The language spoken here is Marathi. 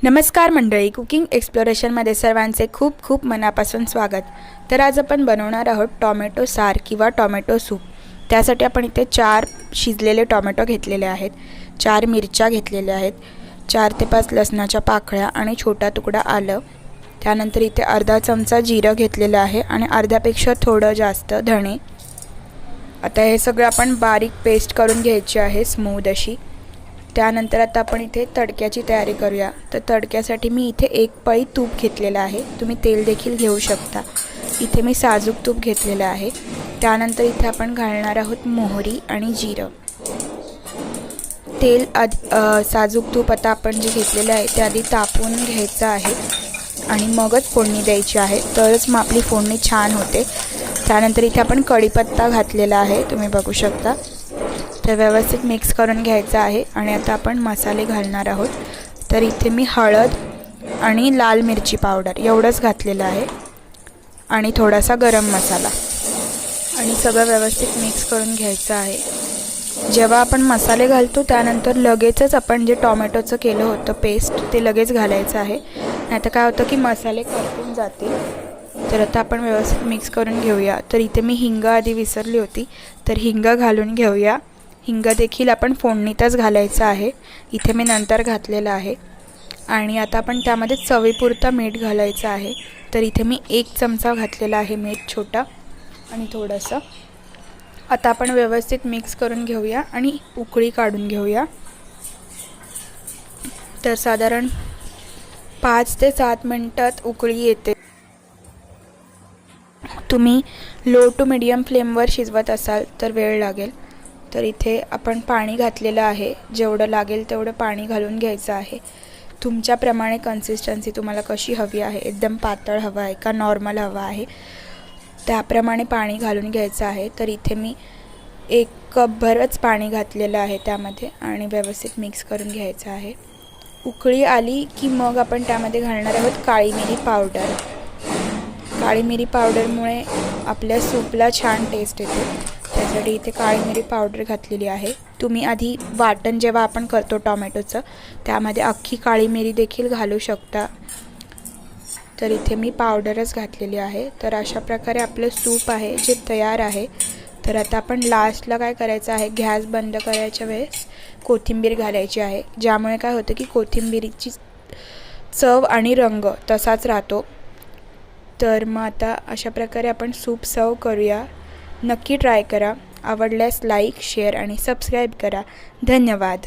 नमस्कार मंडळी, कुकिंग एक्सप्लोरेशनमध्ये सर्वांचे खूप खूप मनापासून स्वागत। तर आज आपण बनवणार आहोत टोमॅटो सार किंवा टोमॅटो सूप। त्यासाठी आपण इथे 4 शिजलेले टोमॅटो घेतलेले आहेत, 4 मिरच्या घेतलेल्या आहेत, 4 ते 5 लसणाच्या पाकळ्या आणि छोटा तुकडा आलं। त्यानंतर इथे अर्धा चमचा जिरं घेतलेलं आहे आणि अर्ध्यापेक्षा थोडं जास्त धणे। आता हे सगळं आपण बारीक पेस्ट करून घ्यायची आहे, स्मूथ अशी। त्यानंतर आता आपण इथे तडक्याची तयारी करूया। तर तडक्यासाठी मी इथे 1 पळी तूप घेतलेलं आहे, तुम्ही तेल देखील घेऊ शकता। इथे मी साजूक तूप घेतलेलं आहे। त्यानंतर इथे आपण घालणार आहोत मोहरी आणि जिरं। तेल साजूक तूप आता आपण जे घेतलेलं आहे ते आधी तापवून घ्यायचं आहे आणि मगच फोडणी द्यायची आहे, तरच मग आपली फोडणी छान होते। त्यानंतर इथे आपण कढीपत्ता घातलेला आहे, तुम्ही बघू शकता। तर व्यवस्थित मिक्स करून घ्यायचं आहे आणि आता आपण मसाले घालणार आहोत। तर इथे मी हळद आणि लाल मिरची पावडर एवढंच घातलेलं आहे आणि थोडासा गरम मसाला आणि सगळं व्यवस्थित मिक्स करून घ्यायचं आहे। जेव्हा आपण मसाले घालतो त्यानंतर लगेचच आपण जे टोमॅटोचं केलं होतं पेस्ट ते लगेच घालायचं आहे, नाहीतर काय होतं की मसाले करपून जातील। तर आता आपण व्यवस्थित मिक्स करून घेऊया। तर इथे मी हिंग आधी विसरली होती, तर हिंग घालून घेऊया। हिंग देखील आपण फोडणीतच घालायचं आहे, इथे मी नंतर घातलेलं आहे। आणि आता आपण त्यामध्ये चवीपुरतं मीठ घालायचं आहे। तर इथे मी 1 चमचा घातलेला आहे मीठ, छोटा आणि थोडंसं। आता आपण व्यवस्थित मिक्स करून घेऊया आणि उकळी काढून घेऊया। तर साधारण 5 ते 7 मिनिटात उकळी येते। तुम्ही लो टू मीडियम फ्लेमवर शिजवत असाल तर वेळ लागेल। तर इथे आपण पाणी घातलेलं आहे, जेवढं लागेल तेवढं पाणी घालून घ्यायचं आहे। तुमच्याप्रमाणे कन्सिस्टन्सी तुम्हाला कशी हवी आहे, एकदम पातळ हवं आहे का नॉर्मल हवं आहे, त्याप्रमाणे पाणी घालून घ्यायचं आहे। तर इथे मी 1 कपभरच पाणी घातलेलं आहे त्यामध्ये आणि व्यवस्थित मिक्स करून घ्यायचं आहे। उकळी आली की मग आपण त्यामध्ये घालणार आहोत काळी मिरी पावडर। काळी मिरी पावडरमुळे आपल्या सूपला छान टेस्ट येते, त्यासाठी इथे काळी मिरी पावडर घातलेली आहे। तुम्ही आधी वाटण जेव्हा आपण करतो टोमॅटोचं त्यामध्ये अख्खी काळी मिरी देखील घालू शकता। तर इथे मी पावडरच घातलेली आहे। तर अशा प्रकारे आपलं सूप आहे जे तयार आहे। तर आता आपण लास्टला काय करायचं आहे, गॅस बंद करायच्या वेळेस कोथिंबीर घालायची आहे, ज्यामुळे काय होतं की कोथिंबीरीची चव आणि रंग तसाच राहतो। तर मग आता अशा प्रकारे आपण सूप सर्व करूया। नक्की ट्राय करा। आवडल्यास लाईक, शेअर आणि सबस्क्राईब करा। धन्यवाद।